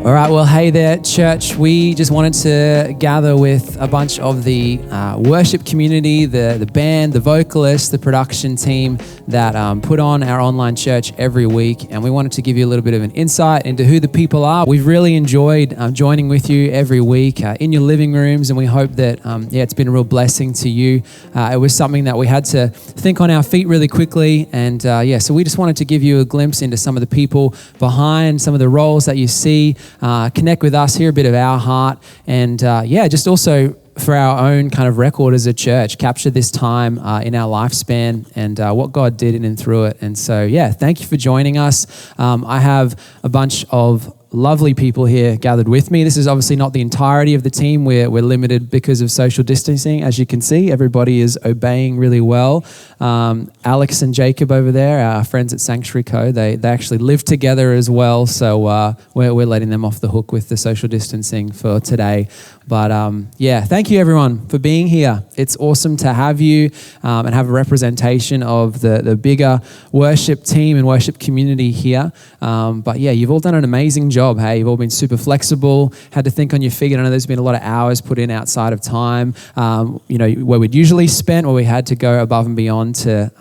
All right, well, hey there, church. We just wanted to gather with a bunch of the worship community, the band, the vocalists, the production team that put on our online church every week. And we wanted to give you a little bit of an insight into who the people are. We've really enjoyed joining with you every week in your living rooms, and we hope that, it's been a real blessing to you. It was something that we had to think on our feet really quickly. And so we just wanted to give you a glimpse into some of the people behind some of the roles that you see. Connect with us, hear a bit of our heart, and just also for our own kind of record as a church, capture this time in our lifespan and what God did in and through it. And so, thank you for joining us. I have a bunch of lovely people here gathered with me. This is obviously not the entirety of the team. We're limited because of social distancing. As you can see, everybody is obeying really well. Alex and Jacob over there, our friends at Sanctuary Co., they actually live together as well. So we're letting them off the hook with the social distancing for today. But thank you everyone for being here. It's awesome to have you and have a representation of the bigger worship team and worship community here. You've all done an amazing job. Hey, you've all been super flexible, had to think on your feet. I know there's been a lot of hours put in outside of time, where we'd usually spent, where we had to go above and beyond to,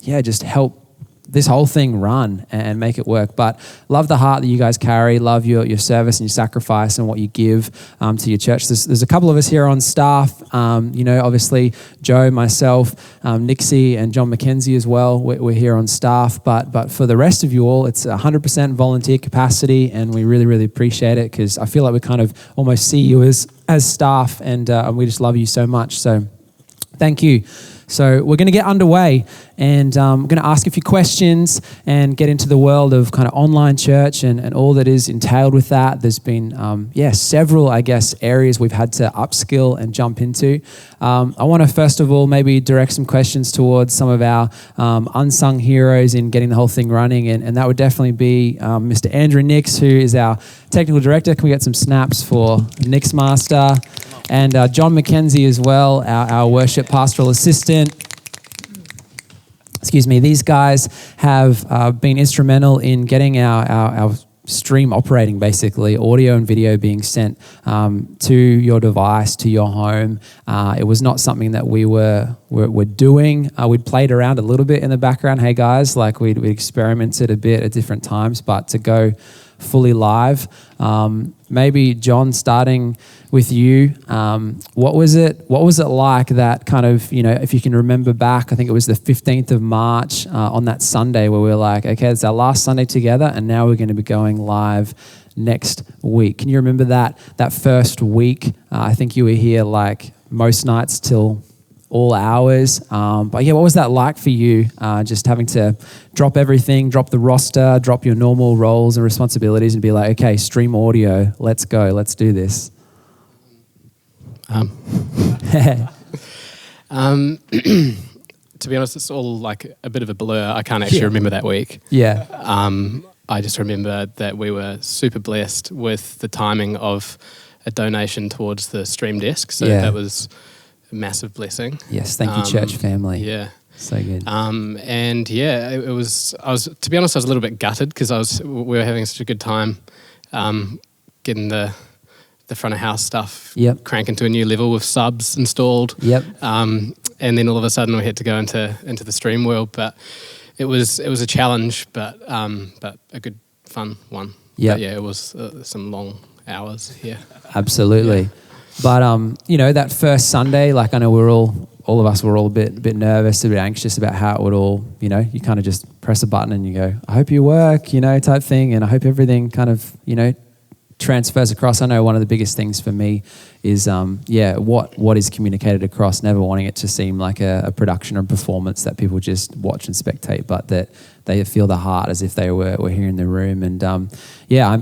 just help this whole thing run and make it work. But love the heart that you guys carry, love your service and your sacrifice and what you give to your church. There's a couple of us here on staff, obviously Joe, myself, Nixie and John McKenzie as well. We're here on staff, but for the rest of you all, it's 100% volunteer capacity, and we really, really appreciate it because I feel like we kind of almost see you as staff, and we just love you so much. So thank you. So we're going to get underway, and I'm going to ask a few questions and get into the world of kind of online church and all that is entailed with that. There's been, several, areas we've had to upskill and jump into. I want to first of all maybe direct some questions towards some of our unsung heroes in getting the whole thing running, and that would definitely be Mr. Andrew Nix, who is our technical director. Can we get some snaps for Nix Master? And John McKenzie as well, our worship pastoral assistant. These guys have been instrumental in getting our stream operating, basically, audio and video being sent to your device, to your home. It was not something that we were doing. We'd played around a little bit in the background. Hey guys, we'd experimented a bit at different times, but to go fully live, maybe John, starting with you, what was it like that kind of, if you can remember back, I think it was the 15th of March on that Sunday where we were like, okay, it's our last Sunday together and now we're going to be going live next week. Can you remember that first week? I think you were here most nights till all hours. What was that like for you? Just having to drop everything, drop the roster, drop your normal roles and responsibilities and be like, okay, stream audio, let's go, let's do this. To be honest, it's all a bit of a blur. I can't actually remember that week. Yeah. I just remember that we were super blessed with the timing of a donation towards the stream desk. So that was a massive blessing. Yes, thank you, church family. Yeah. So good. It was, to be honest, I was a little bit gutted because we were having such a good time getting the front of house stuff cranking to a new level with subs installed. Yep. And then all of a sudden we had to go into the stream world, but it was a challenge, but a good fun one. Yeah. It was some long hours. Yeah. Absolutely. Yeah. But that first Sunday, I know all of us were all a bit nervous, a bit anxious about how it would all, you kind of just press a button and you go, I hope you work, type thing, and I hope everything kind of, transfers across. I know one of the biggest things for me is what is communicated across, never wanting it to seem like a production or performance that people just watch and spectate, but that they feel the heart as if they were here in the room. And I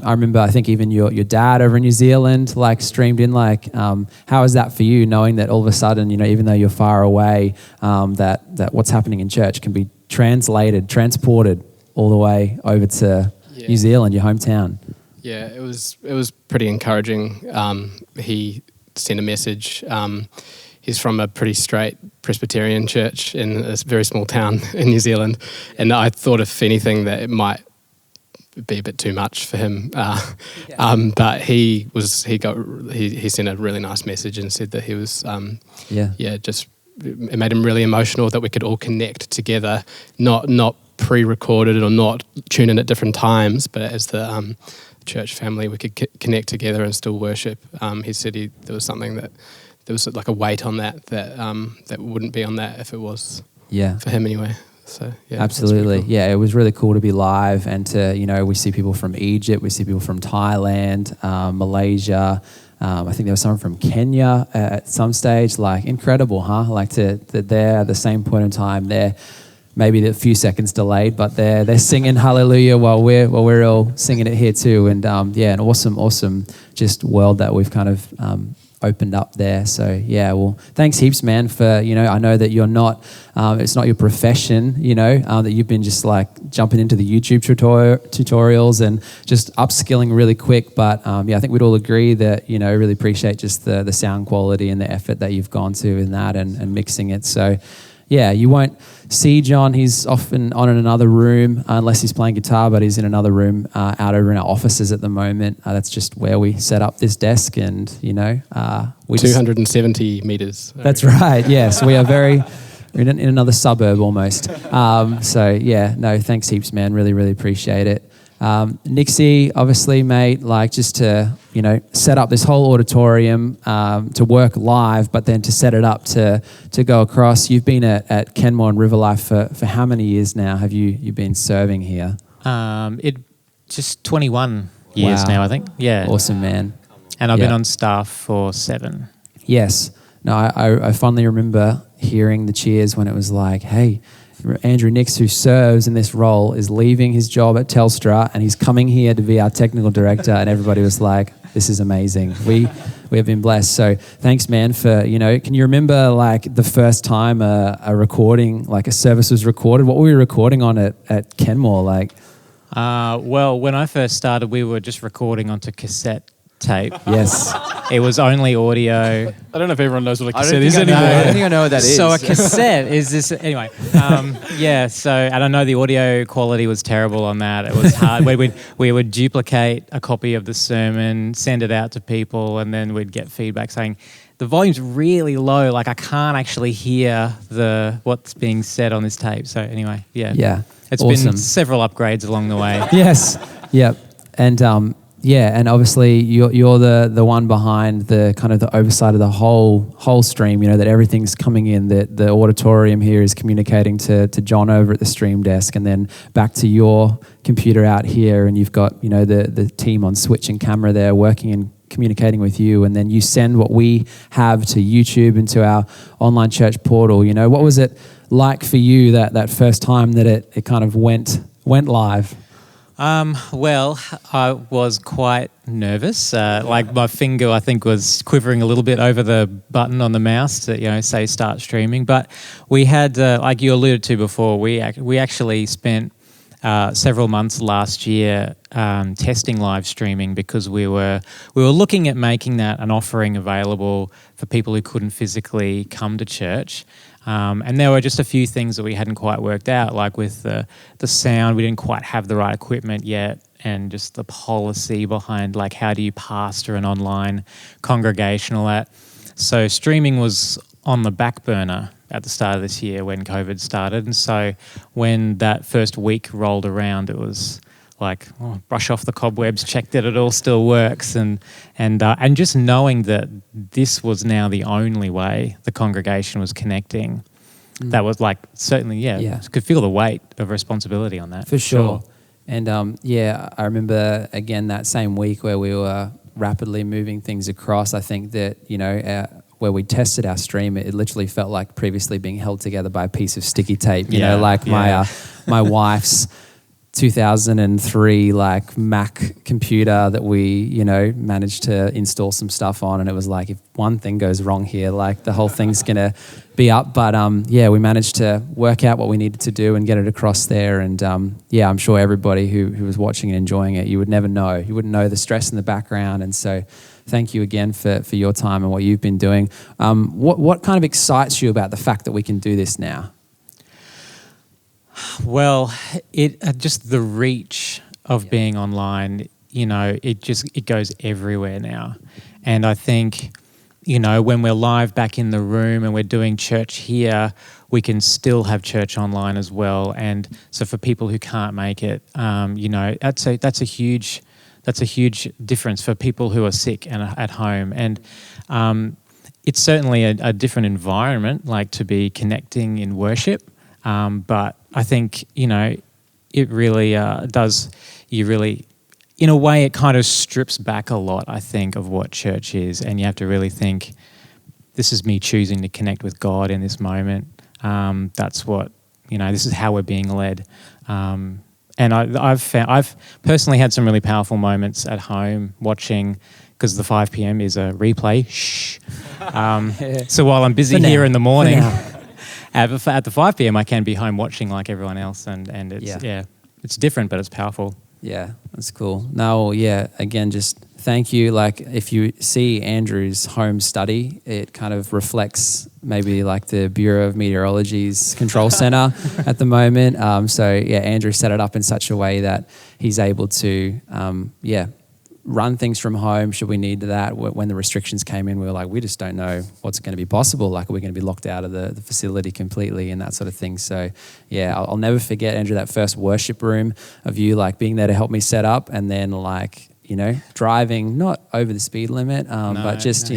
remember, I think even your dad over in New Zealand streamed in. How is that for you, knowing that all of a sudden, even though you're far away, that what's happening in church can be transported all the way over to New Zealand, your hometown? Yeah, it was pretty encouraging. He sent a message. He's from a pretty straight Presbyterian church in a very small town in New Zealand, and I thought, if anything, that it might be a bit too much for him. But he sent a really nice message and said that he was just it made him really emotional that we could all connect together, not pre-recorded or not tune in at different times, but as the church family we could connect together and still worship. He said there was something that there was like a weight on that wouldn't be on that if it was for him anyway. So yeah, absolutely. Cool. Yeah, it was really cool to be live and to, we see people from Egypt, we see people from Thailand, Malaysia. I think there was someone from Kenya at some stage. Like, incredible, huh? Like they're at the same point in time. They're maybe a few seconds delayed, but they're singing hallelujah while we're all singing it here too. And an awesome just world that we've kind of opened up there. So yeah, well, thanks heaps, man, for, I know that you're not, it's not your profession, that you've been just like jumping into the YouTube tutorials and just upskilling really quick. But I think we'd all agree that, really appreciate just the sound quality and the effort that you've gone to in that and mixing it. So yeah, you won't see John. He's often on in another room unless he's playing guitar, but he's in another room out over in our offices at the moment. That's just where we set up this desk and, we 270 metres. That's right, yes. We're in another suburb almost. Thanks heaps, man. Really, really appreciate it. Nixie, obviously, mate, like just to, set up this whole auditorium to work live, but then to set it up to go across. You've been at Kenmore and Riverlife for how many years now have you been serving here? Just 21 years now, I think. Yeah. Awesome, man. And I've been on staff for 7. Yes. No, I fondly remember hearing the cheers when it was like, hey, Andrew Nix, who serves in this role, is leaving his job at Telstra and he's coming here to be our technical director, and everybody was like, this is amazing. We have been blessed. So thanks, man, for, can you remember like the first time a recording, like a service was recorded? What were we recording on at Kenmore? Like, well, when I first started, we were just recording onto cassette tape. Yes. It was only audio. I don't know if everyone knows what a cassette is anymore. I don't think I know what that is. So a cassette is this, anyway. And I know the audio quality was terrible on that. It was hard. we would duplicate a copy of the sermon, send it out to people, and then we'd get feedback saying, the volume's really low, like I can't actually hear what's being said on this tape. So anyway, yeah. Yeah. It's been several upgrades along the way. Yes. Yep. And and obviously you're the one behind the kind of the oversight of the whole stream, that everything's coming in, that the auditorium here is communicating to John over at the stream desk, and then back to your computer out here, and you've got, the team on switch and camera there working and communicating with you, and then you send what we have to YouTube and to our online church portal. What was it like for you that first time that it kind of went live? Well, I was quite nervous. Like my finger, I think, was quivering a little bit over the button on the mouse to, say start streaming. But we had, like you alluded to before, we actually spent several months last year testing live streaming because we were looking at making that an offering available for people who couldn't physically come to church. And there were just a few things that we hadn't quite worked out, like with the sound, we didn't quite have the right equipment yet, and just the policy behind like how do you pastor an online congregation, all that. So streaming was on the back burner at the start of this year when COVID started. And so when that first week rolled around, it was like, brush off the cobwebs, check that it all still works, and just knowing that this was now the only way the congregation was connecting, that was like certainly, could feel the weight of responsibility on that. For sure. And I remember again that same week where we were rapidly moving things across. I think that, where we tested our stream, it literally felt like previously being held together by a piece of sticky tape, my wife's 2003 like Mac computer that we managed to install some stuff on, and it was like, if one thing goes wrong here, like the whole thing's gonna be up. But we managed to work out what we needed to do and get it across there. And I'm sure everybody who was watching and enjoying it, you wouldn't know the stress in the background. And so thank you again for your time and what you've been doing. What kind of excites you about the fact that we can do this now? Well, just the reach of being online, it goes everywhere now. And I think, when we're live back in the room and we're doing church here, we can still have church online as well. And so for people who can't make it, that's a huge difference for people who are sick and at home. And it's certainly a different environment, like to be connecting in worship. But I think, it really does, in a way, it kind of strips back a lot, I think, of what church is. And you have to really think, this is me choosing to connect with God in this moment. That's what, this is how we're being led. And I've personally had some really powerful moments at home watching, because the 5 p.m. is a replay. Shh. So while I'm busy here in the morning, at the 5 p.m. I can be home watching like everyone else, and it's it's different, but it's powerful. Yeah, that's cool. No, again, just thank you. Like, if you see Andrew's home study, it kind of reflects maybe like the Bureau of Meteorology's control center at the moment. Andrew set it up in such a way that he's able to, run things from home should we need that. When the restrictions came in, we were like, we just don't know what's going to be possible. Like, we're going to be locked out of the facility completely and that sort of thing. So I'll never forget, Andrew, that first worship room of you like being there to help me set up, and then like, driving not over the speed limit, but just,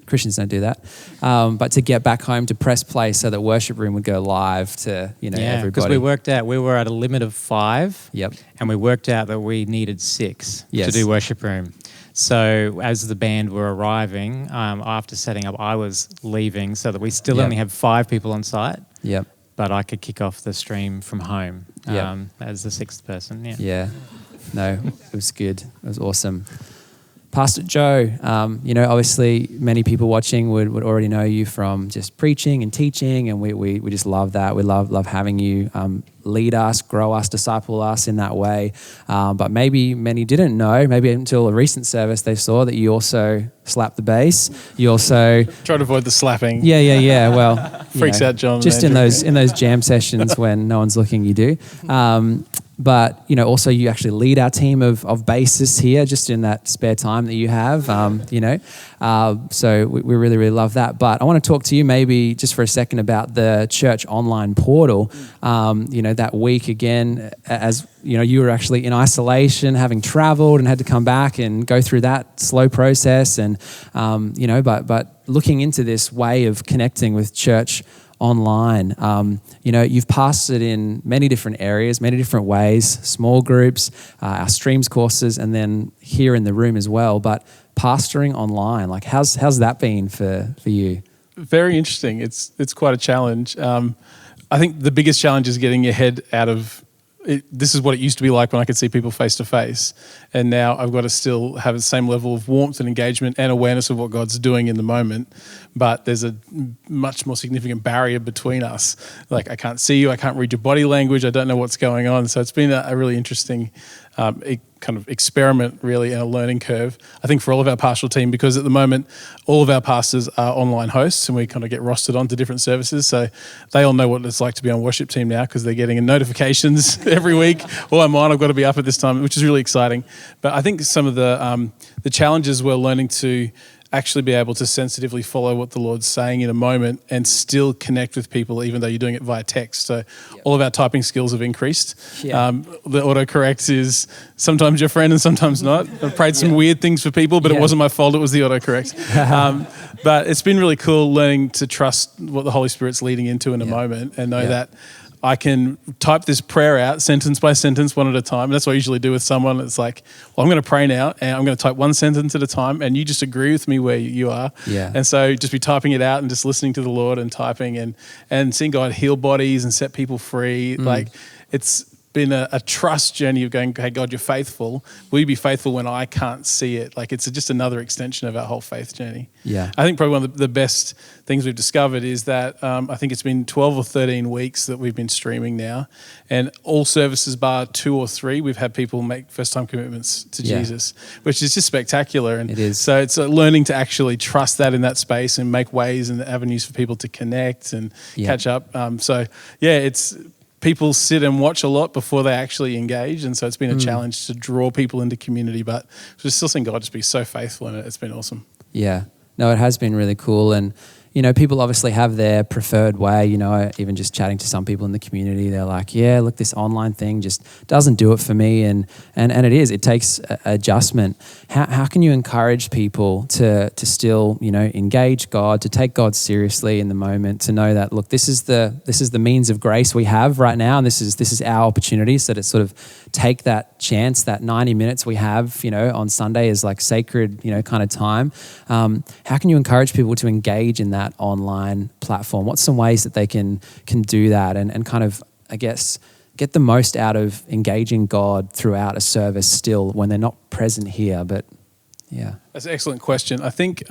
Christians don't do that. But to get back home to press play so that worship room would go live to, everybody. Because we worked out, we were at a limit of 5. Yep. And we worked out that we needed 6 yes. to do worship room. So as the band were arriving, after setting up, I was leaving so that we still only have 5 people on site. Yep. But I could kick off the stream from home as the 6th person. Yeah. No, it was good. It was awesome. Pastor Joe, obviously many people watching would already know you from just preaching and teaching, and we just love that. We love having you lead us, grow us, disciple us in that way. But maybe many didn't know, maybe until a recent service they saw that you also slap the bass. You also try to avoid the slapping. Yeah. Well, freaks out John. Just in those jam sessions when no one's looking, you do. But, also you actually lead our team of bassists here just in that spare time that you have, So we really, really love that. But I want to talk to you maybe just for a second about the church online portal. That week again, as, you were actually in isolation, having traveled and had to come back and go through that slow process. And, but looking into this way of connecting with church online. You've pastored in many different areas, many different ways, small groups, our streams courses, and then here in the room as well. But pastoring online, like how's that been for you? Very interesting. It's quite a challenge. I think the biggest challenge is getting your head out of it. This is what it used to be like when I could see people face to face. And now I've got to still have the same level of warmth and engagement and awareness of what God's doing in the moment. But there's a much more significant barrier between us. Like, I can't see you, I can't read your body language, I don't know what's going on. So it's been a really interesting kind of experiment, really, and a learning curve, I think, for all of our pastoral team, because at the moment, all of our pastors are online hosts and we kind of get rostered onto different services. So they all know what it's like to be on worship team now because they're getting notifications every week. Well, I'm on, I've got to be up at this time, which is really exciting. But I think some of the challenges we're learning to actually be able to sensitively follow what the Lord's saying in a moment and still connect with people even though you're doing it via text. So all of our typing skills have increased. The autocorrect is sometimes your friend and sometimes not. I've prayed some weird things for people, but it wasn't my fault, it was the autocorrect. But it's been really cool learning to trust what the Holy Spirit's leading into in a moment and know that I can type this prayer out sentence by sentence, one at a time. And that's what I usually do with someone. It's like, well, I'm going to pray now and I'm going to type one sentence at a time and you just agree with me where you are. Yeah. And so just be typing it out and just listening to the Lord and typing and seeing God heal bodies and set people free. Like, it's been a trust journey of going, hey, God, you're faithful. Will you be faithful when I can't see it? Like, it's just another extension of our whole faith journey. Yeah. I think probably one of the best things we've discovered is that I think it's been 12 or 13 weeks that we've been streaming now, and all services bar 2 or 3, we've had people make first-time commitments to Jesus, which is just spectacular. And it is. So it's learning to actually trust that in that space and make ways and avenues for people to connect and catch up. It's people sit and watch a lot before they actually engage, and so it's been a challenge to draw people into community, but we're still seeing God just be so faithful in it. It's been awesome. Yeah, no, it has been really cool. And people obviously have their preferred way. Even just chatting to some people in the community, they're like, yeah, look, this online thing just doesn't do it for me. And it takes adjustment. How can you encourage people to still, engage God, to take God seriously in the moment, to know that, look, this is the means of grace we have right now, and this is our opportunity, so to sort of take that chance, that 90 minutes we have, on Sunday is like sacred, kind of time. How can you encourage people to engage in that online platform? What's some ways that they can do that and kind of, I guess, get the most out of engaging God throughout a service still when they're not present here? But yeah. That's an excellent question. I think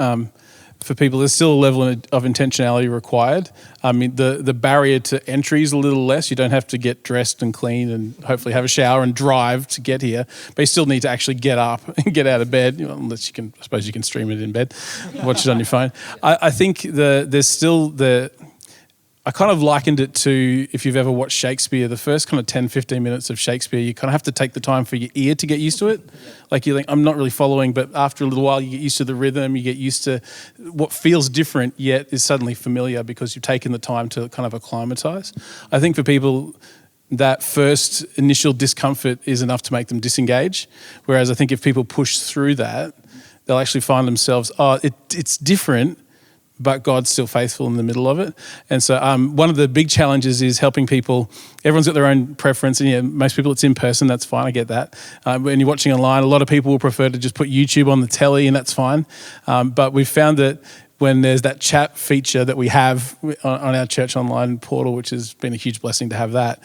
for people, there's still a level of intentionality required. I mean, the barrier to entry is a little less. You don't have to get dressed and clean and hopefully have a shower and drive to get here, but you still need to actually get up and get out of bed, unless you can, I suppose you can stream it in bed, watch it on your phone. I think there's still I kind of likened it to, if you've ever watched Shakespeare, the first kind of 10, 15 minutes of Shakespeare, you kind of have to take the time for your ear to get used to it. Like you think, I'm not really following, but after a little while, you get used to the rhythm, you get used to what feels different, yet is suddenly familiar because you've taken the time to kind of acclimatize. I think for people, that first initial discomfort is enough to make them disengage. Whereas I think if people push through that, they'll actually find themselves, it's different, but God's still faithful in the middle of it. And so one of the big challenges is helping people. Everyone's got their own preference, and most people it's in person, that's fine, I get that. When you're watching online, a lot of people will prefer to just put YouTube on the telly, and that's fine. But we've found that when there's that chat feature that we have on our church online portal, which has been a huge blessing to have that,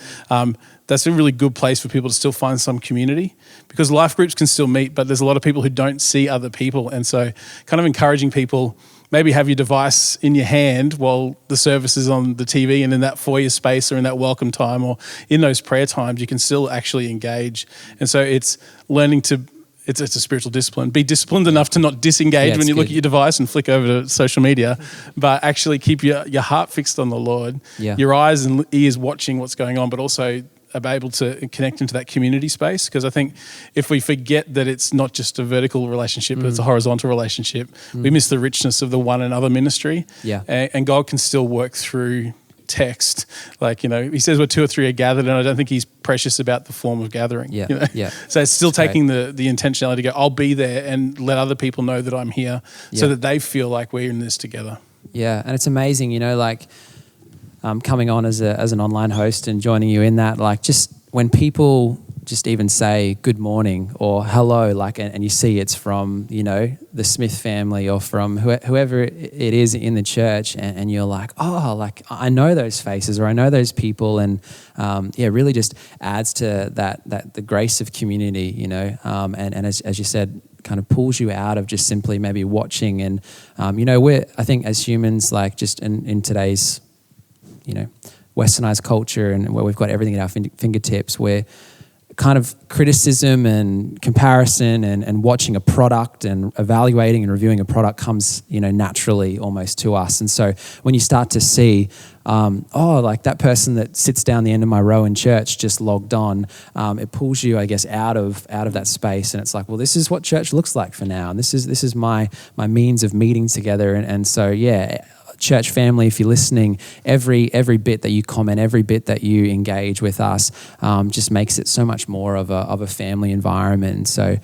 that's a really good place for people to still find some community, because life groups can still meet, but there's a lot of people who don't see other people. And so kind of encouraging people, maybe have your device in your hand while the service is on the TV, and in that foyer space or in that welcome time or in those prayer times, you can still actually engage. And so it's learning to, it's a spiritual discipline. Be disciplined enough to not disengage when you look at your device and flick over to social media, but actually keep your heart fixed on the Lord, your eyes and ears watching what's going on, but also are able to connect into that community space. Because I think if we forget that it's not just a vertical relationship, but it's a horizontal relationship, we miss the richness of the one another ministry. And God can still work through text. Like, he says where 2 or 3 are gathered, and I don't think he's precious about the form of gathering. So it's still taking the intentionality to go, I'll be there and let other people know that I'm here so that they feel like we're in this together. Yeah, and it's amazing, coming on as an online host and joining you in that, like just when people just even say good morning or hello, like, and you see it's from, the Smith family or from whoever it is in the church, and you're like, oh, like I know those faces or I know those people, and really just adds to that the grace of community, and as you said, kind of pulls you out of just simply maybe watching. And I think as humans, like just in today's westernized culture, and where we've got everything at our fingertips, where kind of criticism and comparison and watching a product and evaluating and reviewing a product comes, naturally almost to us. And so when you start to see, like that person that sits down the end of my row in church just logged on, it pulls you, I guess, out of that space. And it's like, well, this is what church looks like for now. And this is my means of meeting together. And so, church family, if you're listening, every bit that you comment, every bit that you engage with us, just makes it so much more of a family environment. And so,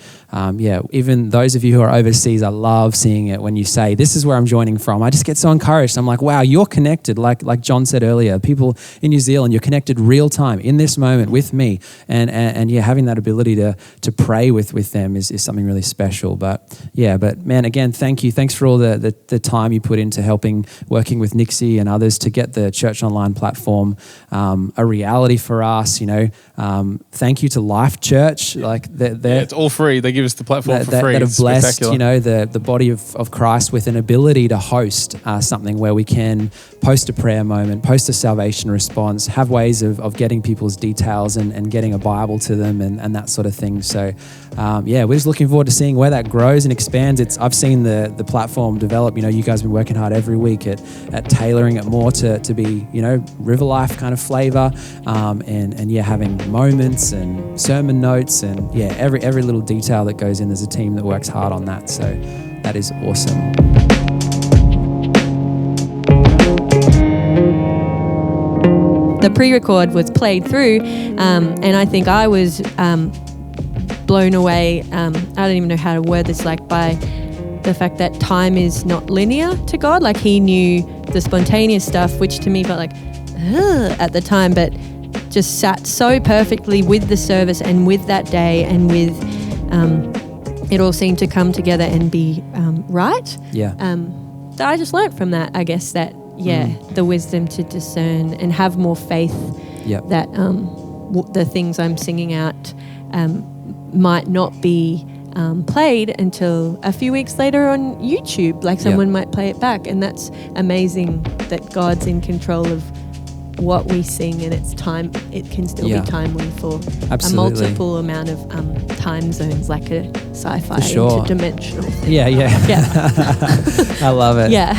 even those of you who are overseas, I love seeing it when you say, this is where I'm joining from. I just get so encouraged. I'm like, wow, you're connected. Like John said earlier, people in New Zealand, you're connected real time in this moment with me. And having that ability to pray with them is something really special. But man, again, thank you. Thanks for all the time you put into helping working with Nixie and others to get the Church Online platform a reality for us. Thank you to Life Church. Like it's all free. They give us the platform for free. That have blessed the body of Christ with an ability to host something where we can post a prayer moment, post a salvation response, have ways of getting people's details and getting a Bible to them and that sort of thing. So we're just looking forward to seeing where that grows and expands. I've seen the platform develop. You guys have been working hard every week at tailoring it more to be, river life kind of flavor, and having moments and sermon notes and every little detail that goes in. There's a team that works hard on that, so that is awesome. The pre-record was played through, and I think I was blown away. I don't even know how to word this, by the fact that time is not linear to God. He knew the spontaneous stuff, which to me felt like at the time, but just sat so perfectly with the service and with that day, and with it all seemed to come together and be right. Yeah. That I just learnt from that, I guess, that the wisdom to discern and have more faith that the things I'm singing out might not be played until a few weeks later on YouTube. Someone might play it back, and that's amazing that God's in control of what we sing, and it's time. It can still be timely for a multiple amount of time zones, like a sci-fi interdimensional thing. Yeah. I love it. Yeah.